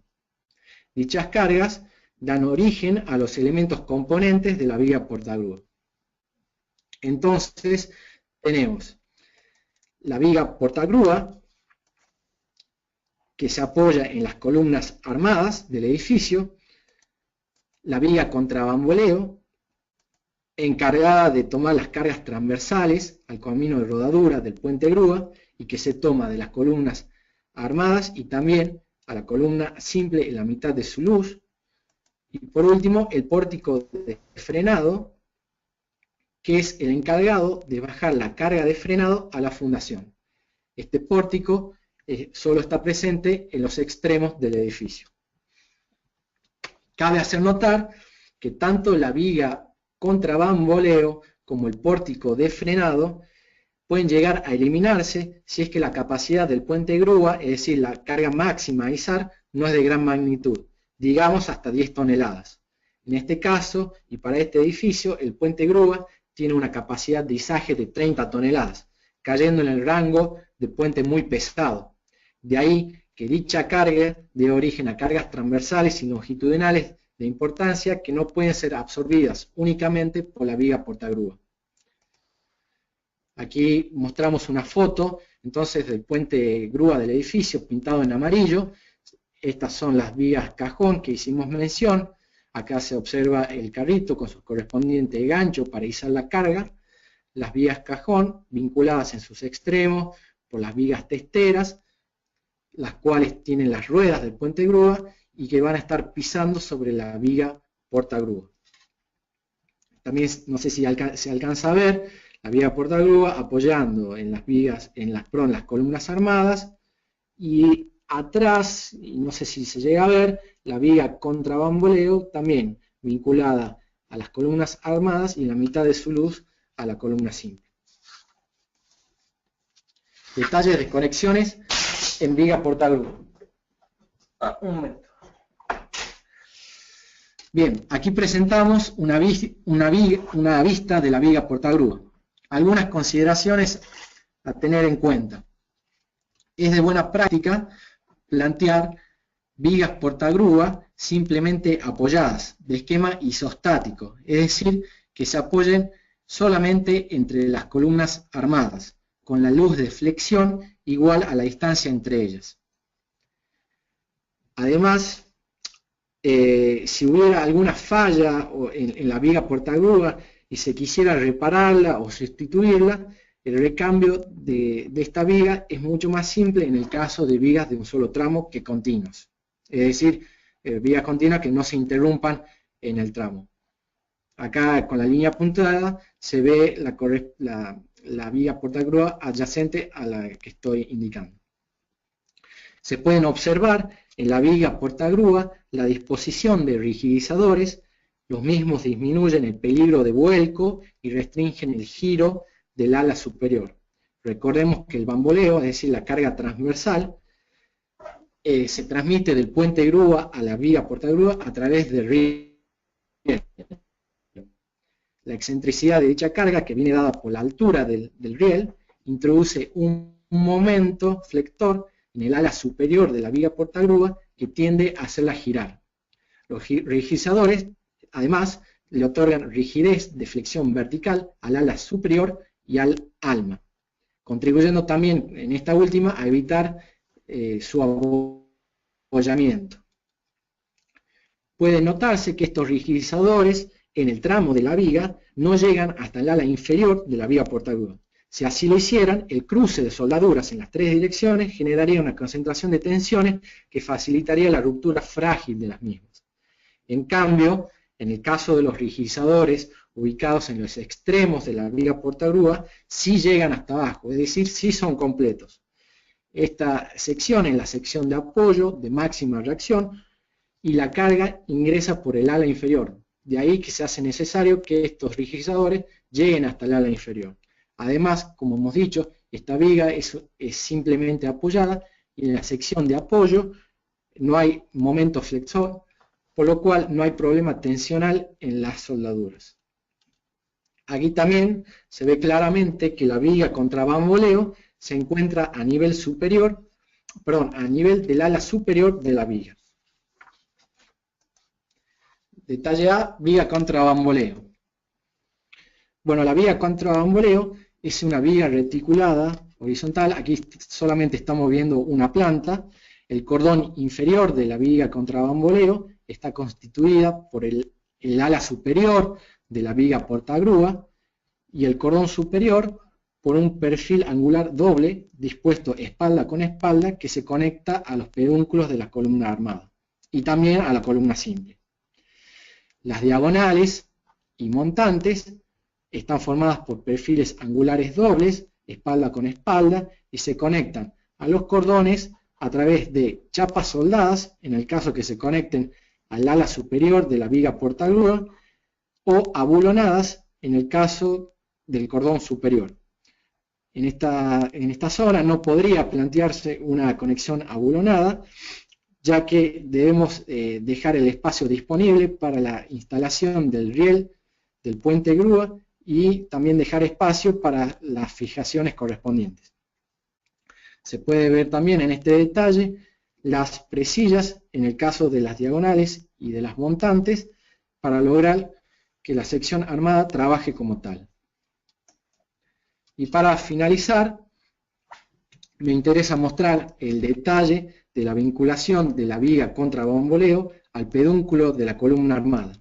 Dichas cargas dan origen a los elementos componentes de la viga portagrúa. Entonces, tenemos la viga portagrúa, que se apoya en las columnas armadas del edificio, la viga contrabamboleo, encargada de tomar las cargas transversales al camino de rodadura del puente grúa y que se toma de las columnas armadas y también a la columna simple en la mitad de su luz. Y por último, el pórtico de frenado, que es el encargado de bajar la carga de frenado a la fundación. Este pórtico solo está presente en los extremos del edificio. Cabe hacer notar que tanto la viga contrabamboleo como el pórtico de frenado pueden llegar a eliminarse si es que la capacidad del puente grúa, es decir, la carga máxima a izar, no es de gran magnitud, digamos hasta 10 toneladas. En este caso, y para este edificio, el puente grúa tiene una capacidad de izaje de 30 toneladas, cayendo en el rango de puente muy pesado. De ahí que dicha carga dé origen a cargas transversales y longitudinales de importancia que no pueden ser absorbidas únicamente por la viga portagrúa. Aquí mostramos una foto, entonces, del puente grúa del edificio pintado en amarillo. Estas son las vigas cajón que hicimos mención. Acá se observa el carrito con su correspondiente gancho para izar la carga. Las vigas cajón vinculadas en sus extremos por las vigas testeras, las cuales tienen las ruedas del puente grúa y que van a estar pisando sobre la viga portagrúa. También, no sé si se alcanza a ver, la viga portagrúa apoyando en las vigas, en las columnas armadas, y atrás, y no sé si se llega a ver, la viga contra bamboleo también vinculada a las columnas armadas y en la mitad de su luz a la columna simple. Detalles de conexiones en viga portagrúa. Un momento. Bien, aquí presentamos una vista de la viga portagrúa. Algunas consideraciones a tener en cuenta. Es de buena práctica plantear vigas portagrúa simplemente apoyadas, de esquema isostático, es decir, que se apoyen solamente entre las columnas armadas, con la luz de flexión igual a la distancia entre ellas. Además, si hubiera alguna falla en la viga portagrúa y se quisiera repararla o sustituirla, el recambio de esta viga es mucho más simple en el caso de vigas de un solo tramo que continuas. Es decir, vigas continuas que no se interrumpan en el tramo. Acá con la línea punteada se ve la viga portagrúa adyacente a la que estoy indicando. Se pueden observar en la viga portagrúa la disposición de rigidizadores. Los mismos disminuyen el peligro de vuelco y restringen el giro del ala superior. Recordemos que el bamboleo, es decir, la carga transversal, se transmite del puente grúa a la viga portagrúa a través del riel. La excentricidad de dicha carga, que viene dada por la altura del riel, introduce un momento flector en el ala superior de la viga portagrúa que tiende a hacerla girar. Los rigidizadores, además, le otorgan rigidez de flexión vertical al ala superior y al alma, contribuyendo también en esta última a evitar su apoyamiento. Puede notarse que estos rigidizadores en el tramo de la viga no llegan hasta el ala inferior de la viga portagrúa. Si así lo hicieran, el cruce de soldaduras en las tres direcciones generaría una concentración de tensiones que facilitaría la ruptura frágil de las mismas. En cambio, en el caso de los rigidizadores ubicados en los extremos de la viga portagrúa, sí llegan hasta abajo, es decir, sí son completos. Esta sección es la sección de apoyo de máxima reacción y la carga ingresa por el ala inferior. De ahí que se hace necesario que estos rigidizadores lleguen hasta el ala inferior. Además, como hemos dicho, esta viga es simplemente apoyada y en la sección de apoyo no hay momento flexor, por lo cual no hay problema tensional en las soldaduras. Aquí también se ve claramente que la viga contra bamboleo se encuentra a nivel superior, a nivel del ala superior de la viga. Detalle A, viga contra bamboleo. Bueno, la viga contra bamboleo es una viga reticulada horizontal. Aquí solamente estamos viendo una planta. El cordón inferior de la viga contra bamboleo está constituida por el ala superior de la viga portagrúa y el cordón superior por un perfil angular doble dispuesto espalda con espalda que se conecta a los pedúnculos de la columna armada y también a la columna simple. Las diagonales y montantes están formadas por perfiles angulares dobles, espalda con espalda, y se conectan a los cordones a través de chapas soldadas, en el caso que se conecten al ala superior de la viga portagrúa, o abulonadas, en el caso del cordón superior. En esta zona no podría plantearse una conexión abulonada, ya que debemos dejar el espacio disponible para la instalación del riel del puente grúa y también dejar espacio para las fijaciones correspondientes. Se puede ver también en este detalle las presillas en el caso de las diagonales y de las montantes para lograr que la sección armada trabaje como tal. Y para finalizar, me interesa mostrar el detalle de la vinculación de la viga contra bamboleo al pedúnculo de la columna armada.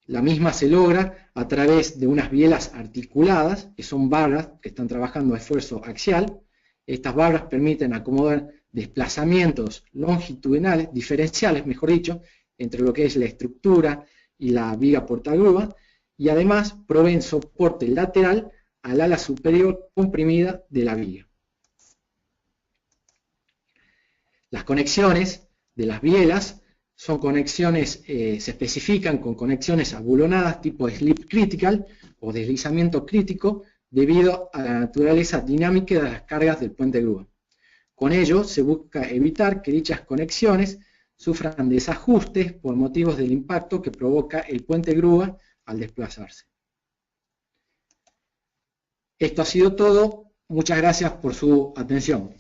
La misma se logra a través de unas bielas articuladas, que son barras que están trabajando a esfuerzo axial. Estas barras permiten acomodar desplazamientos longitudinales, diferenciales, mejor dicho, entre lo que es la estructura y la viga portagrúa, y además proveen soporte lateral al ala superior comprimida de la viga. Las conexiones de las bielas son conexiones, se especifican con conexiones abulonadas tipo slip critical o deslizamiento crítico debido a la naturaleza dinámica de las cargas del puente grúa. Con ello se busca evitar que dichas conexiones sufran desajustes por motivos del impacto que provoca el puente grúa al desplazarse. Esto ha sido todo. Muchas gracias por su atención.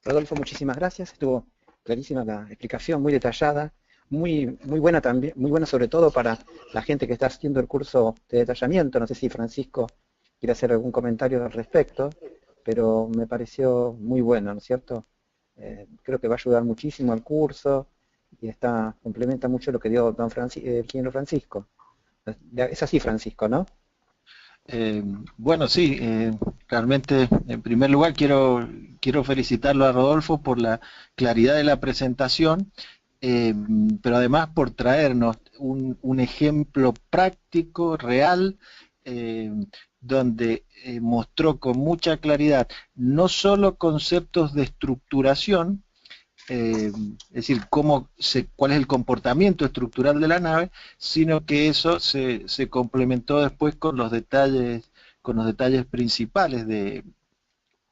Rodolfo, muchísimas gracias. Estuvo clarísima la explicación, muy detallada, muy buena también, muy buena sobre todo para la gente que está haciendo el curso de detallamiento. No sé si Francisco quiere hacer algún comentario al respecto, pero me pareció muy bueno, ¿no es cierto? Creo que va a ayudar muchísimo al curso y complementa mucho lo que dio el ingeniero Francisco. Es así, Francisco, ¿no? Bueno, sí, realmente en primer lugar quiero felicitarlo a Rodolfo por la claridad de la presentación, pero además por traernos un ejemplo práctico, real, donde mostró con mucha claridad no solo conceptos de estructuración, es decir, cuál es el comportamiento estructural de la nave, sino que eso se complementó después con los detalles principales de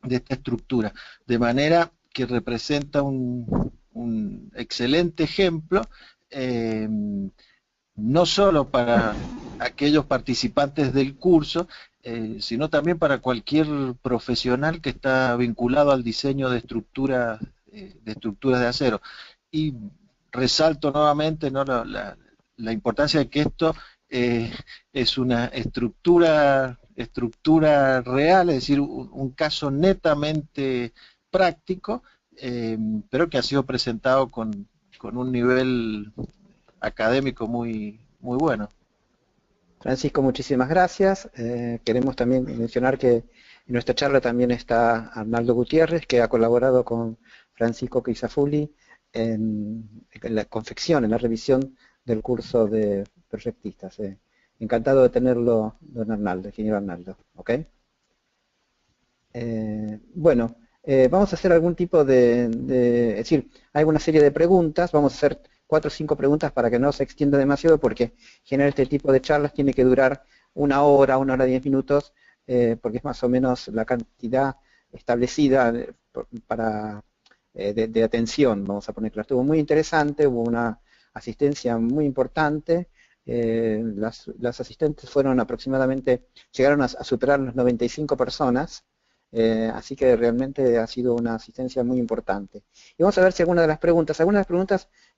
esta estructura, de manera que representa un excelente ejemplo, no solo para aquellos participantes del curso, sino también para cualquier profesional que está vinculado al diseño de estructuras de acero. Y resalto nuevamente, ¿no?, la importancia de que esto es una estructura real, es decir, un caso netamente práctico, pero que ha sido presentado con un nivel académico muy bueno. Francisco, muchísimas gracias. Queremos también mencionar que en nuestra charla también está Arnaldo Gutiérrez, que ha colaborado con Francisco Crisafulli en la confección, en la revisión del curso de proyectistas. Encantado de tenerlo, don Arnaldo, ingeniero Arnaldo. ¿Ok? Bueno, vamos a hacer algún tipo es decir, hay una serie de preguntas, vamos a hacer 4 o 5 preguntas para que no se extienda demasiado, porque generar este tipo de charlas tiene que durar 1 hora, 1 hora 10 minutos, porque es más o menos la cantidad establecida de atención, vamos a ponerla. Estuvo muy interesante, hubo una asistencia muy importante, las asistentes fueron aproximadamente, llegaron a superar las 95 personas, así que realmente ha sido una asistencia muy importante. Y vamos a ver si algunas de las preguntas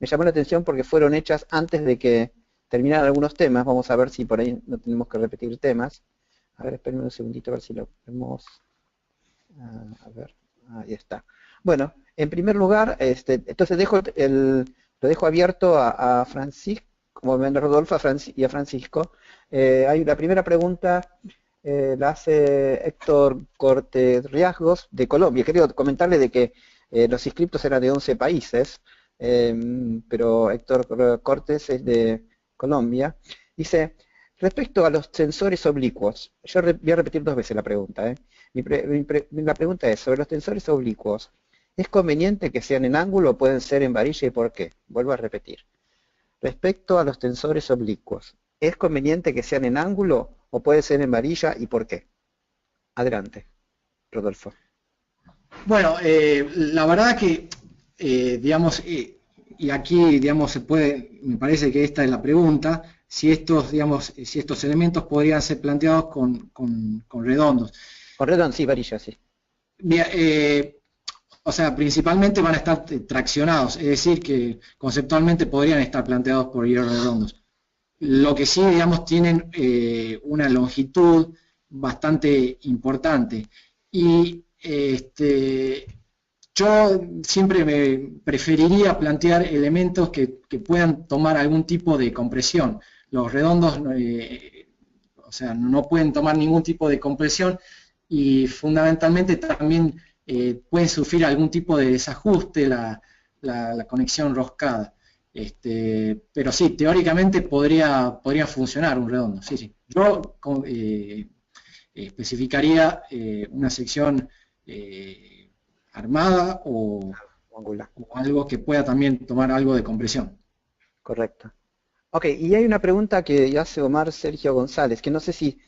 me llamó la atención porque fueron hechas antes de que terminaran algunos temas. Vamos a ver si por ahí no tenemos que repetir temas. A ver, espérenme un segundito a ver si lo vemos. A ver, ahí está. Bueno, en primer lugar, entonces lo dejo abierto a Francisco, como ven a Rodolfo y a Francisco. Hay la primera pregunta. La hace Héctor Cortés Riasgos de Colombia. Quería comentarle de que los inscriptos eran de 11 países, pero Héctor Cortés es de Colombia. Dice, respecto a los tensores oblicuos, yo voy a repetir 2 veces la pregunta. La pregunta es, sobre los tensores oblicuos, ¿es conveniente que sean en ángulo o pueden ser en varilla y por qué? Vuelvo a repetir. Respecto a los tensores oblicuos, ¿es conveniente que sean en ángulo o puede ser en varilla y por qué? Adelante, Rodolfo. Bueno, la verdad que, digamos, y aquí, digamos, me parece que esta es la pregunta, si estos elementos podrían ser planteados con redondos. Con redondos, sí, varilla, sí. Bien, o sea, principalmente van a estar traccionados, es decir, que conceptualmente podrían estar planteados por hierros redondos. lo que sí, digamos, tienen una longitud bastante importante. Y yo siempre me preferiría plantear elementos que puedan tomar algún tipo de compresión. Los redondos, o sea, no pueden tomar ningún tipo de compresión y fundamentalmente también pueden sufrir algún tipo de desajuste la conexión roscada. Pero sí, teóricamente podría funcionar un redondo. Sí, sí. Yo especificaría una sección armada o algo que pueda también tomar algo de compresión. Correcto. Ok, y hay una pregunta que hace Omar Sergio González, que no sé si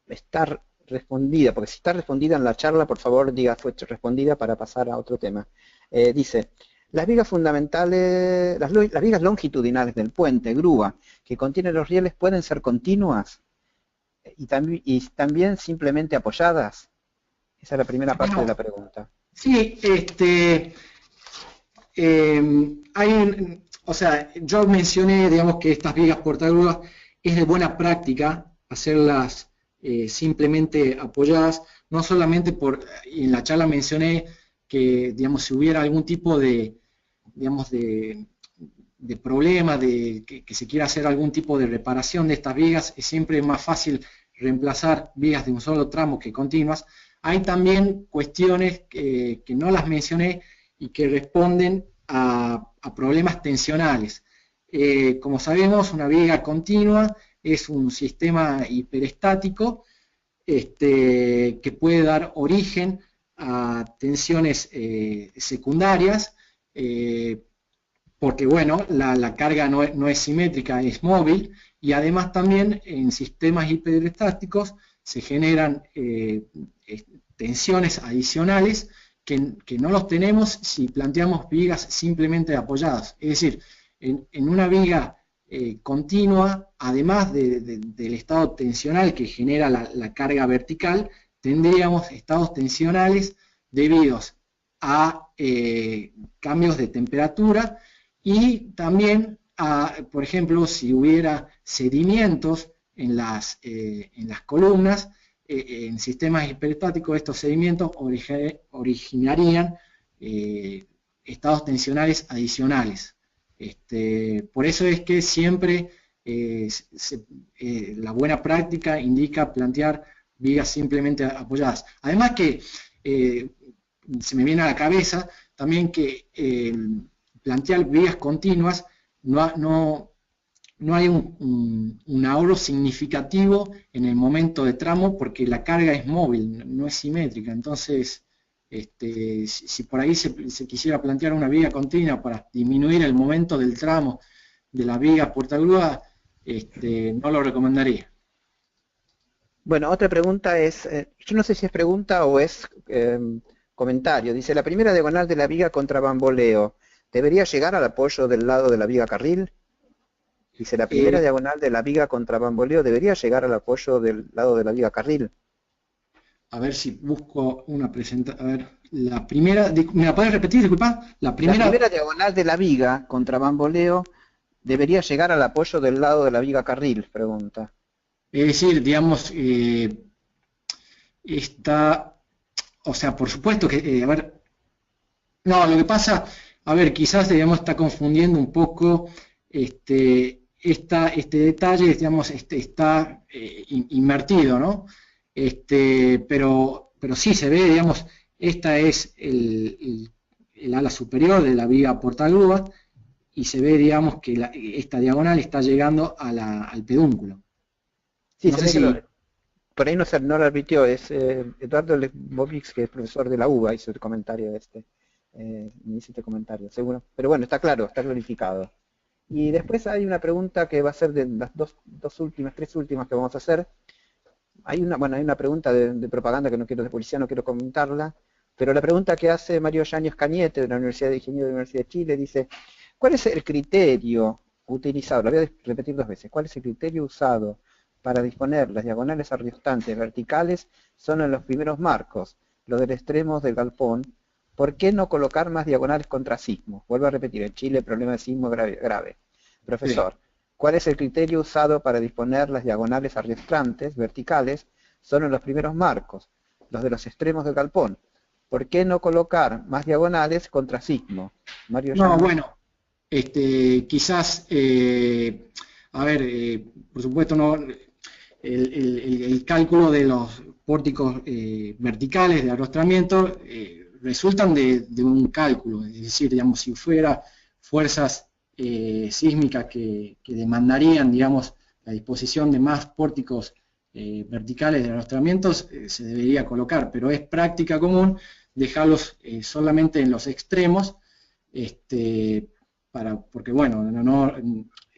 está respondida, porque si está respondida en la charla, por favor diga fue respondida para pasar a otro tema. Dice, las vigas fundamentales, las vigas longitudinales del puente, grúa, que contienen los rieles, ¿pueden ser continuas y también simplemente apoyadas? Esa es la primera parte de la pregunta. Sí, o sea, yo mencioné, digamos, que estas vigas portagrúas es de buena práctica hacerlas simplemente apoyadas, no solamente en la charla mencioné que, digamos, si hubiera algún tipo de, digamos, de problema, que se quiera hacer algún tipo de reparación de estas vigas, es siempre más fácil reemplazar vigas de un solo tramo que continuas. Hay también cuestiones que no las mencioné y que responden a problemas tensionales. Como sabemos, una viga continua es un sistema hiperestático que puede dar origen a tensiones secundarias, porque bueno, la carga no es simétrica, es móvil, y además también en sistemas hiperestáticos se generan tensiones adicionales que no los tenemos si planteamos vigas simplemente apoyadas. Es decir, en una viga continua, además del estado tensional que genera la carga vertical, tendríamos estados tensionales debidos a cambios de temperatura y también por ejemplo, si hubiera sedimentos en las columnas, en sistemas hiperestáticos estos sedimentos originarían estados tensionales adicionales. Por eso es que siempre la buena práctica indica plantear vigas simplemente apoyadas. Además que se me viene a la cabeza también que plantear vigas continuas no hay un ahorro significativo en el momento de tramo porque la carga es móvil, no es simétrica. Entonces, si por ahí se quisiera plantear una viga continua para disminuir el momento del tramo de la viga portagrúa, no lo recomendaría. Bueno, otra pregunta es, yo no sé si es pregunta o es comentario. Dice, la primera diagonal de la viga contra bamboleo, ¿debería llegar al apoyo del lado de la viga carril? Dice, la primera diagonal de la viga contra bamboleo, ¿debería llegar al apoyo del lado de la viga carril? A ver si busco una presentación. A ver, la primera, ¿me la puedes repetir, disculpa? La primera diagonal de la viga contra bamboleo, ¿debería llegar al apoyo del lado de la viga carril? Pregunta. Es decir, digamos, o sea, por supuesto que, a ver, no, lo que pasa, a ver, quizás, digamos, está confundiendo un poco este detalle, digamos, está invertido, ¿no? Pero sí se ve, digamos, esta es el ala superior de la viga portagrúa y se ve, digamos, que esta diagonal está llegando al pedúnculo. Sí, no sé si por ahí no lo advirtió, es Eduardo Lebovix, que es profesor de la UBA, hizo el comentario me hizo este comentario, seguro. Pero bueno, está claro, está clarificado. Y después hay una pregunta que va a ser de las tres últimas que vamos a hacer. Hay una pregunta de propaganda que no quiero, de publicidad, no quiero comentarla, pero la pregunta que hace Mario Yáñez Cañete de la Universidad de Ingeniería de la Universidad de Chile dice, ¿cuál es el criterio utilizado? Lo voy a repetir 2 veces. ¿Cuál es el criterio usado para disponer las diagonales arriostantes verticales son en los primeros marcos, los del extremo del galpón? ¿Por qué no colocar más diagonales contra sismos? Vuelvo a repetir, en Chile el problema de sismo es grave. Profesor, ¿Cuál es el criterio usado para disponer las diagonales arrastrantes verticales solo en los primeros marcos, los de los extremos del galpón? ¿Por qué no colocar más diagonales contra sigmo? Mario No, Llanos. bueno, quizás, a ver, por supuesto, no, el cálculo de los pórticos verticales de arrostramiento resultan de un cálculo, es decir, digamos, si fuera fuerzas sísmicas que demandarían, digamos, la disposición de más pórticos verticales de arrostramientos, se debería colocar, pero es práctica común dejarlos solamente en los extremos, porque bueno,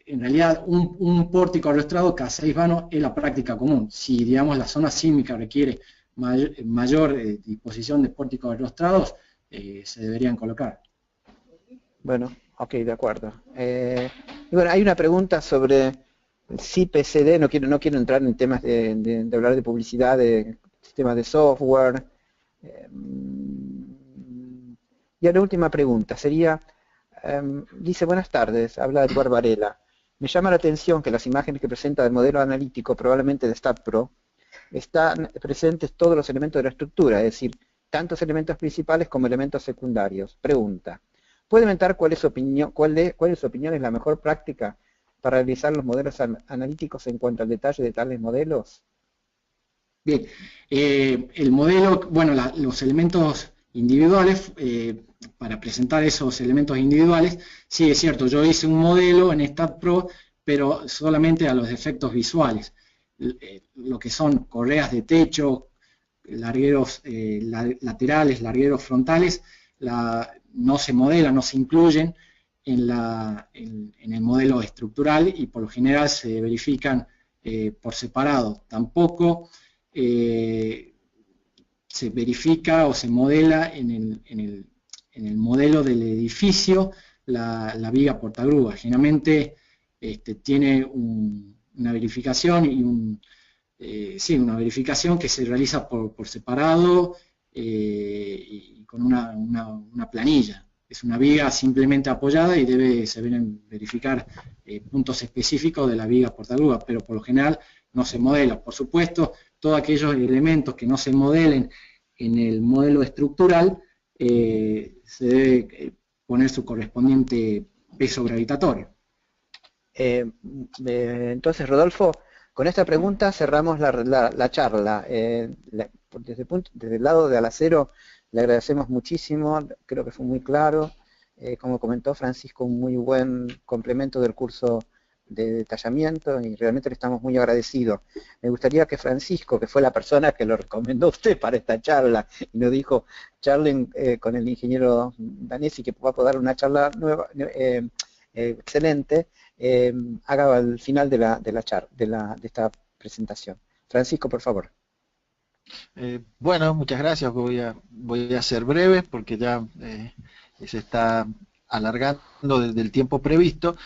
en realidad un pórtico arrostrado cada 6 vanos es la práctica común. Si, digamos, la zona sísmica requiere mayor disposición de pórticos arrostrados, se deberían colocar. Bueno, ok, de acuerdo. Y bueno, hay una pregunta sobre el CIPCD, no quiero entrar en temas de hablar de publicidad, de sistemas de software. Y la última pregunta sería, dice, buenas tardes, habla Eduard Varela. Me llama la atención que las imágenes que presenta del modelo analítico, probablemente de StatPro, están presentes todos los elementos de la estructura, es decir, tantos elementos principales como elementos secundarios. Pregunta, ¿puede comentar cuál es su opinión es la mejor práctica para realizar los modelos analíticos en cuanto al detalle de tales modelos? Bien, el modelo, bueno, los elementos individuales, para presentar esos elementos individuales, sí es cierto, yo hice un modelo en StatPro, pero solamente a los efectos visuales, lo que son correas de techo, largueros laterales, largueros frontales, no se modelan, no se incluyen en el modelo estructural y por lo general se verifican por separado. Tampoco se verifica o se modela en el modelo del edificio la viga portagrúa. Generalmente tiene una verificación y una verificación que se realiza por separado y con una planilla. Es una viga simplemente apoyada y se deben verificar puntos específicos de la viga portagrúa, pero por lo general no se modela. Por supuesto, todos aquellos elementos que no se modelen en el modelo estructural, se debe poner su correspondiente peso gravitatorio. Entonces, Rodolfo, con esta pregunta cerramos la charla. Desde el lado de Alacero le agradecemos muchísimo, creo que fue muy claro. Como comentó Francisco, un muy buen complemento del curso de detallamiento y realmente le estamos muy agradecidos. Me gustaría que Francisco, que fue la persona que lo recomendó a usted para esta charla y nos dijo, charlen con el ingeniero Danesi que va a poder dar una charla nueva, excelente, haga al final de esta presentación. Francisco, por favor. Bueno, muchas gracias. Voy a ser breve porque ya se está alargando desde el tiempo previsto.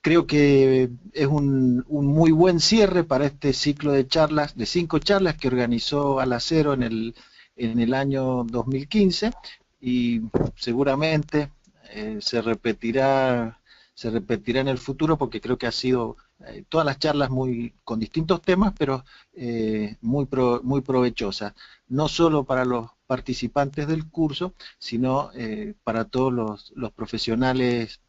Creo que es un muy buen cierre para este ciclo de charlas, de 5 charlas que organizó Alacero en el año 2015 y seguramente se repetirá en el futuro porque creo que ha sido todas las charlas con distintos temas, pero muy provechosas, no solo para los participantes del curso, sino para todos los profesionales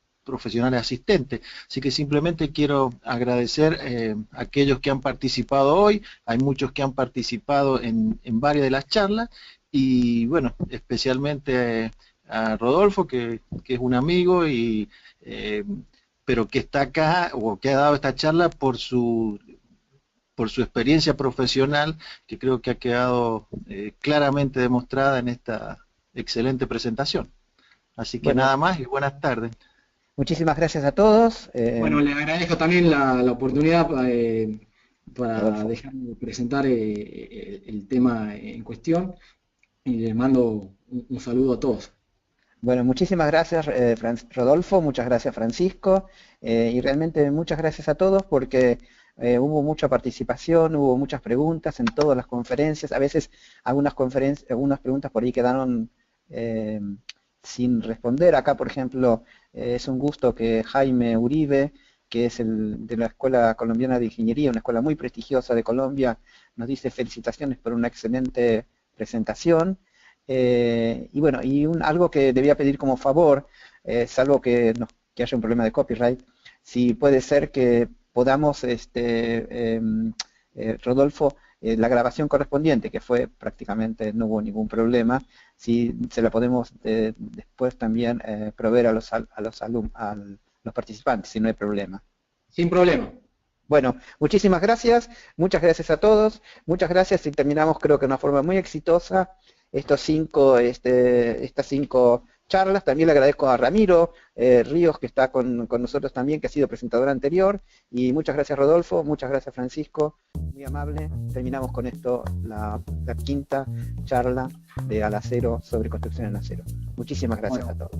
asistentes. Así que simplemente quiero agradecer a aquellos que han participado hoy, hay muchos que han participado en varias de las charlas, y bueno, especialmente a Rodolfo, que es un amigo pero que está acá o que ha dado esta charla por su experiencia profesional, que creo que ha quedado claramente demostrada en esta excelente presentación. Así que bueno, nada más y buenas tardes. Muchísimas gracias a todos. Bueno, le agradezco también la oportunidad para dejarme presentar el tema en cuestión y les mando un saludo a todos. Bueno, muchísimas gracias Rodolfo, muchas gracias Francisco, y realmente muchas gracias a todos porque hubo mucha participación, hubo muchas preguntas en todas las conferencias, a veces algunas preguntas por ahí quedaron sin responder. Acá, por ejemplo, es un gusto que Jaime Uribe que es de la Escuela Colombiana de Ingeniería, una escuela muy prestigiosa de Colombia, nos dice felicitaciones por una excelente presentación. Y bueno, algo que debía pedir como favor, salvo que haya un problema de copyright, si puede ser que podamos, Rodolfo, la grabación correspondiente, que fue prácticamente, no hubo ningún problema, si se la podemos después también proveer a los participantes, si no hay problema. Sin problema. Bueno, muchísimas gracias, muchas gracias a todos, muchas gracias y terminamos creo que de una forma muy exitosa estas 5 charlas. También le agradezco a Ramiro Ríos, que está con nosotros también, que ha sido presentador anterior, y muchas gracias Rodolfo, muchas gracias Francisco, muy amable. Terminamos con esto la 5ª charla de Al Acero sobre construcción en acero. Muchísimas gracias a todos.